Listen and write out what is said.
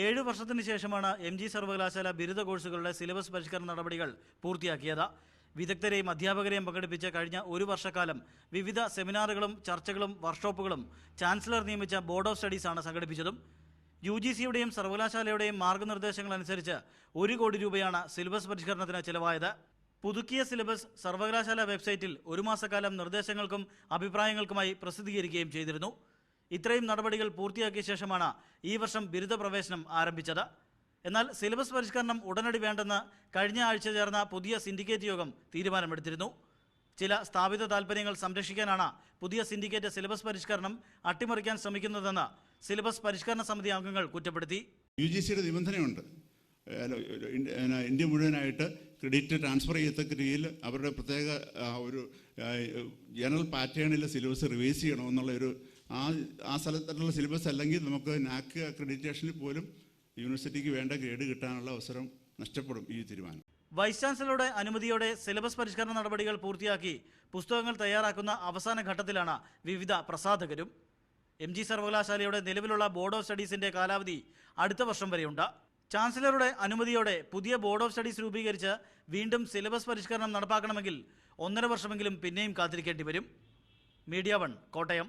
7 വർഷത്തിന് ശേഷമാണ് MG സർവകലാശാല ബിരുദ കോഴ്സുകളുടെ സിലബസ് പരിഷ്കരണ നടപടികൾ പൂർത്തിയാക്കിയത്. വിദഗ്ധരെയും അധ്യാപകരെയും പങ്കെടുപ്പിച്ച കഴിഞ്ഞ ഒരു വർഷക്കാലം വിവിധ സെമിനാറുകളും ചർച്ചകളും വർക്ക്ഷോപ്പുകളും ചാൻസലർ നിയമിച്ച ബോർഡ് ഓഫ് സ്റ്റഡീസാണ് സംഘടിപ്പിച്ചതും. UGCയുടെയും സർവകലാശാലയുടെയും മാർഗ്ഗനിർദ്ദേശങ്ങൾ അനുസരിച്ച് 1 കോടി രൂപയാണ് സിലബസ് പരിഷ്കരണത്തിന് ചെലവായത്. പുതുക്കിയ സിലബസ് സർവകലാശാല വെബ്സൈറ്റിൽ 1 മാസക്കാലം നിർദ്ദേശങ്ങൾക്കും അഭിപ്രായങ്ങൾക്കുമായി പ്രസിദ്ധീകരിക്കുകയും ചെയ്തിരുന്നു. ഇത്രയും നടപടികൾ പൂർത്തിയാക്കിയ ശേഷമാണ് ഈ വർഷം ബിരുദ പ്രവേശനം ആരംഭിച്ചത്. എന്നാൽ സിലബസ് പരിഷ്കരണം ഉടനടി വേണ്ടെന്ന് കഴിഞ്ഞ ആഴ്ച ചേർന്ന പുതിയ സിൻഡിക്കേറ്റ് യോഗം തീരുമാനമെടുത്തിരുന്നു. ചില സ്ഥാപിത താൽപ്പര്യങ്ങൾ സംരക്ഷിക്കാനാണ് പുതിയ സിൻഡിക്കേറ്റ് സിലബസ് പരിഷ്കരണം അട്ടിമറിക്കാൻ ശ്രമിക്കുന്നതെന്ന് സിലബസ് പരിഷ്കരണ സമിതി അംഗങ്ങൾ കുറ്റപ്പെടുത്തി. UGCയുടെ നിബന്ധനയുണ്ട്. ഇന്ത്യ മുഴുവനായിട്ട് ക്രെഡിറ്റ് ട്രാൻസ്ഫർ ചെയ്യത്തക്ക രീതിയിൽ അവരുടെ പ്രത്യേക ഒരു ജനറൽ പാറ്റേണിൽ സിലബസ് റിവൈസ് ചെയ്യണമെന്നുള്ള ആ സ്ഥലത്തുള്ള സിലബസ് അല്ലെങ്കിൽ നമുക്ക് NAAC അക്രഡിറ്റേഷനിൽ പോലും യൂണിവേഴ്സിറ്റിക്ക് വേണ്ട ഗ്രേഡ് കിട്ടാനുള്ള അവസരം നഷ്ടപ്പെടും ഈ തീരുമാനം. വൈസ് ചാൻസലറുടെ അനുമതിയോടെ സിലബസ് പരിഷ്കരണ നടപടികൾ പൂർത്തിയാക്കി പുസ്തകങ്ങൾ തയ്യാറാക്കുന്ന അവസാന ഘട്ടത്തിലാണ് വിവിധ പ്രസാധകരും. MG സർവകലാശാലയുടെ നിലവിലുള്ള ബോർഡ് ഓഫ് സ്റ്റഡീസിന്റെ കാലാവധി അടുത്ത വർഷം വരെയുണ്ട്. ചാൻസലറുടെ അനുമതിയോടെ പുതിയ ബോർഡ് ഓഫ് സ്റ്റഡീസ് രൂപീകരിച്ച് വീണ്ടും സിലബസ് പരിഷ്കരണം നടപ്പാക്കണമെങ്കിൽ 1.5 വർഷമെങ്കിലും പിന്നെയും കാത്തിരിക്കേണ്ടി വരും. മീഡിയ 1 കോട്ടയം.